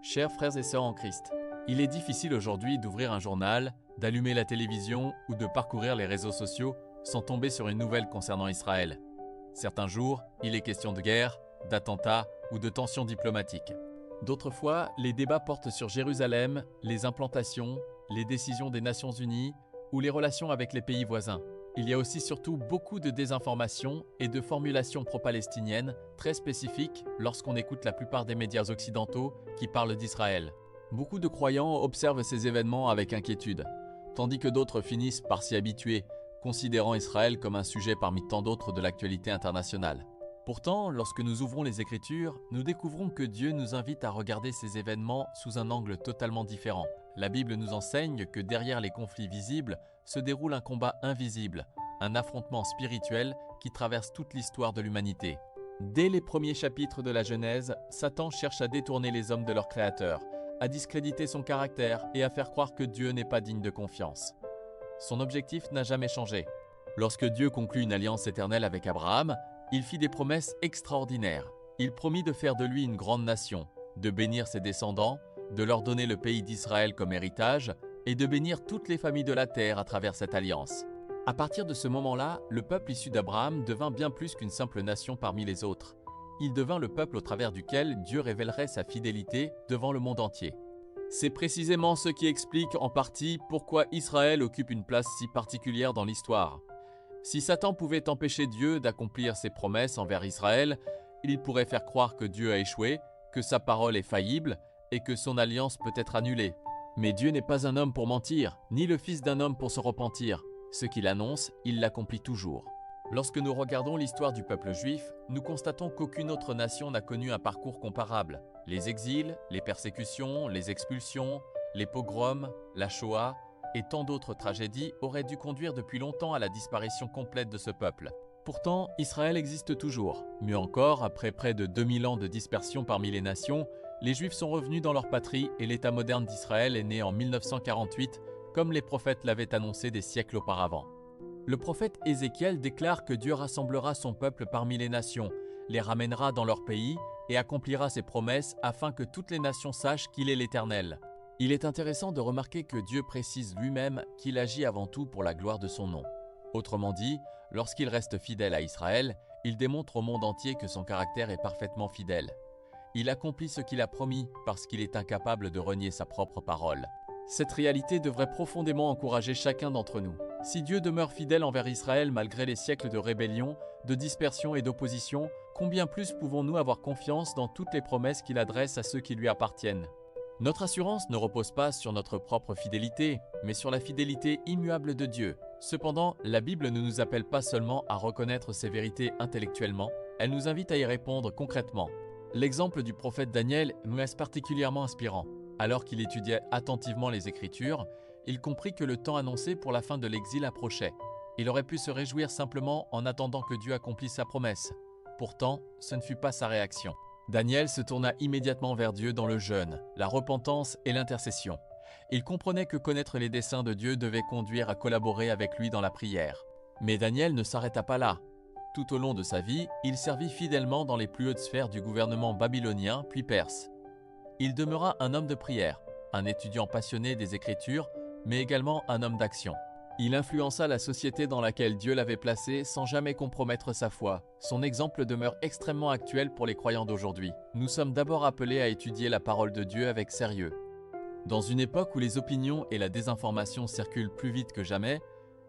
Chers frères et sœurs en Christ, il est difficile aujourd'hui d'ouvrir un journal, d'allumer la télévision ou de parcourir les réseaux sociaux sans tomber sur une nouvelle concernant Israël. Certains jours, il est question de guerre, d'attentats ou de tensions diplomatiques. D'autres fois, les débats portent sur Jérusalem, les implantations, les décisions des Nations Unies ou les relations avec les pays voisins. Il y a aussi surtout beaucoup de désinformation et de formulations pro-palestiniennes très spécifiques lorsqu'on écoute la plupart des médias occidentaux qui parlent d'Israël. Beaucoup de croyants observent ces événements avec inquiétude, tandis que d'autres finissent par s'y habituer, considérant Israël comme un sujet parmi tant d'autres de l'actualité internationale. Pourtant, lorsque nous ouvrons les Écritures, nous découvrons que Dieu nous invite à regarder ces événements sous un angle totalement différent. La Bible nous enseigne que derrière les conflits visibles se déroule un combat invisible, un affrontement spirituel qui traverse toute l'histoire de l'humanité. Dès les premiers chapitres de la Genèse, Satan cherche à détourner les hommes de leur Créateur, à discréditer son caractère et à faire croire que Dieu n'est pas digne de confiance. Son objectif n'a jamais changé. Lorsque Dieu conclut une alliance éternelle avec Abraham, il fit des promesses extraordinaires. Il promit de faire de lui une grande nation, de bénir ses descendants, de leur donner le pays d'Israël comme héritage et de bénir toutes les familles de la terre à travers cette alliance. À partir de ce moment-là, le peuple issu d'Abraham devint bien plus qu'une simple nation parmi les autres. Il devint le peuple au travers duquel Dieu révélerait sa fidélité devant le monde entier. C'est précisément ce qui explique en partie pourquoi Israël occupe une place si particulière dans l'histoire. Si Satan pouvait empêcher Dieu d'accomplir ses promesses envers Israël, il pourrait faire croire que Dieu a échoué, que sa parole est faillible et que son alliance peut être annulée. Mais Dieu n'est pas un homme pour mentir, ni le fils d'un homme pour se repentir. Ce qu'il annonce, il l'accomplit toujours. Lorsque nous regardons l'histoire du peuple juif, nous constatons qu'aucune autre nation n'a connu un parcours comparable. Les exils, les persécutions, les expulsions, les pogroms, la Shoah et tant d'autres tragédies auraient dû conduire depuis longtemps à la disparition complète de ce peuple. Pourtant, Israël existe toujours. Mieux encore, après près de 2000 ans de dispersion parmi les nations, les Juifs sont revenus dans leur patrie et l'État moderne d'Israël est né en 1948, comme les prophètes l'avaient annoncé des siècles auparavant. Le prophète Ézéchiel déclare que Dieu rassemblera son peuple parmi les nations, les ramènera dans leur pays et accomplira ses promesses afin que toutes les nations sachent qu'il est l'Éternel. Il est intéressant de remarquer que Dieu précise lui-même qu'il agit avant tout pour la gloire de son nom. Autrement dit, lorsqu'il reste fidèle à Israël, il démontre au monde entier que son caractère est parfaitement fidèle. Il accomplit ce qu'il a promis parce qu'il est incapable de renier sa propre parole. Cette réalité devrait profondément encourager chacun d'entre nous. Si Dieu demeure fidèle envers Israël malgré les siècles de rébellion, de dispersion et d'opposition, combien plus pouvons-nous avoir confiance dans toutes les promesses qu'il adresse à ceux qui lui appartiennent ? Notre assurance ne repose pas sur notre propre fidélité, mais sur la fidélité immuable de Dieu. Cependant, la Bible ne nous appelle pas seulement à reconnaître ces vérités intellectuellement, elle nous invite à y répondre concrètement. L'exemple du prophète Daniel nous reste particulièrement inspirant. Alors qu'il étudiait attentivement les Écritures, il comprit que le temps annoncé pour la fin de l'exil approchait. Il aurait pu se réjouir simplement en attendant que Dieu accomplisse sa promesse. Pourtant, ce ne fut pas sa réaction. Daniel se tourna immédiatement vers Dieu dans le jeûne, la repentance et l'intercession. Il comprenait que connaître les desseins de Dieu devait conduire à collaborer avec lui dans la prière. Mais Daniel ne s'arrêta pas là. Tout au long de sa vie, il servit fidèlement dans les plus hautes sphères du gouvernement babylonien puis perse. Il demeura un homme de prière, un étudiant passionné des Écritures, mais également un homme d'action. Il influença la société dans laquelle Dieu l'avait placé sans jamais compromettre sa foi. Son exemple demeure extrêmement actuel pour les croyants d'aujourd'hui. Nous sommes d'abord appelés à étudier la parole de Dieu avec sérieux. Dans une époque où les opinions et la désinformation circulent plus vite que jamais,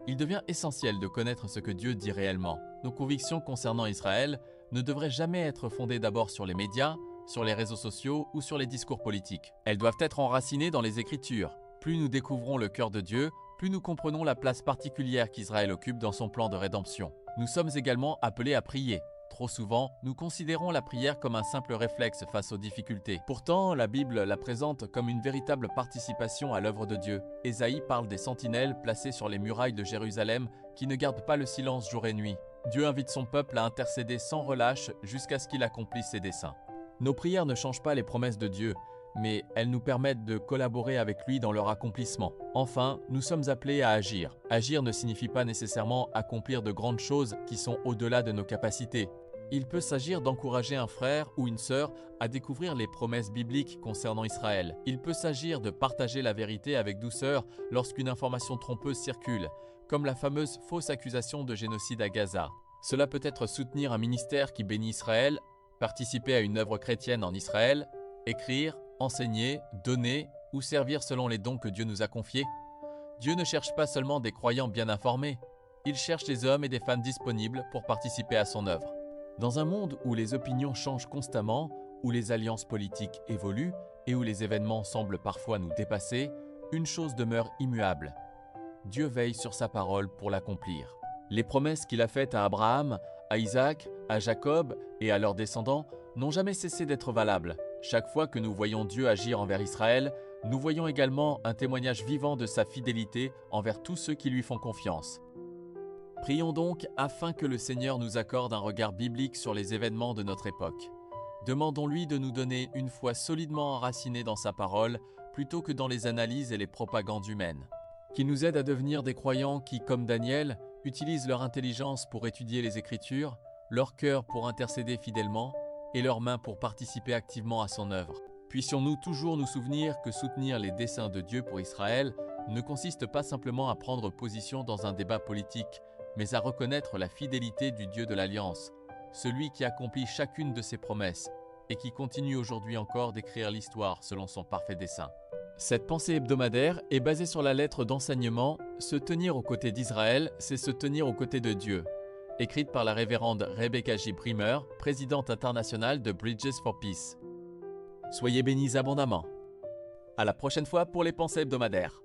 il devient essentiel de connaître ce que Dieu dit réellement. Nos convictions concernant Israël ne devraient jamais être fondées d'abord sur les médias, sur les réseaux sociaux ou sur les discours politiques. Elles doivent être enracinées dans les Écritures. Plus nous découvrons le cœur de Dieu, plus nous comprenons la place particulière qu'Israël occupe dans son plan de rédemption. Nous sommes également appelés à prier. Trop souvent, nous considérons la prière comme un simple réflexe face aux difficultés. Pourtant, la Bible la présente comme une véritable participation à l'œuvre de Dieu. Ésaïe parle des sentinelles placées sur les murailles de Jérusalem qui ne gardent pas le silence jour et nuit. Dieu invite son peuple à intercéder sans relâche jusqu'à ce qu'il accomplisse ses desseins. Nos prières ne changent pas les promesses de Dieu, mais elles nous permettent de collaborer avec lui dans leur accomplissement. Enfin, nous sommes appelés à agir. Agir ne signifie pas nécessairement accomplir de grandes choses qui sont au-delà de nos capacités. Il peut s'agir d'encourager un frère ou une sœur à découvrir les promesses bibliques concernant Israël. Il peut s'agir de partager la vérité avec douceur lorsqu'une information trompeuse circule, comme la fameuse fausse accusation de génocide à Gaza. Cela peut être soutenir un ministère qui bénit Israël, participer à une œuvre chrétienne en Israël, écrire, enseigner, donner ou servir selon les dons que Dieu nous a confiés. Dieu ne cherche pas seulement des croyants bien informés, il cherche des hommes et des femmes disponibles pour participer à son œuvre. Dans un monde où les opinions changent constamment, où les alliances politiques évoluent et où les événements semblent parfois nous dépasser, une chose demeure immuable. Dieu veille sur sa parole pour l'accomplir. Les promesses qu'il a faites à Abraham, à Isaac, à Jacob et à leurs descendants n'ont jamais cessé d'être valables. Chaque fois que nous voyons Dieu agir envers Israël, nous voyons également un témoignage vivant de sa fidélité envers tous ceux qui lui font confiance. Prions donc afin que le Seigneur nous accorde un regard biblique sur les événements de notre époque. Demandons-lui de nous donner une foi solidement enracinée dans sa parole plutôt que dans les analyses et les propagandes humaines. Qu'il nous aide à devenir des croyants qui, comme Daniel, utilisent leur intelligence pour étudier les Écritures, leur cœur pour intercéder fidèlement et leurs mains pour participer activement à son œuvre. Puissions-nous toujours nous souvenir que soutenir les desseins de Dieu pour Israël ne consiste pas simplement à prendre position dans un débat politique, mais à reconnaître la fidélité du Dieu de l'Alliance, celui qui accomplit chacune de ses promesses et qui continue aujourd'hui encore d'écrire l'histoire selon son parfait dessein. Cette pensée hebdomadaire est basée sur la lettre d'enseignement « Se tenir aux côtés d'Israël, c'est se tenir aux côtés de Dieu », écrite par la révérende Rebecca J. Bremer, présidente internationale de Bridges for Peace. Soyez bénis abondamment. À la prochaine fois pour les pensées hebdomadaires.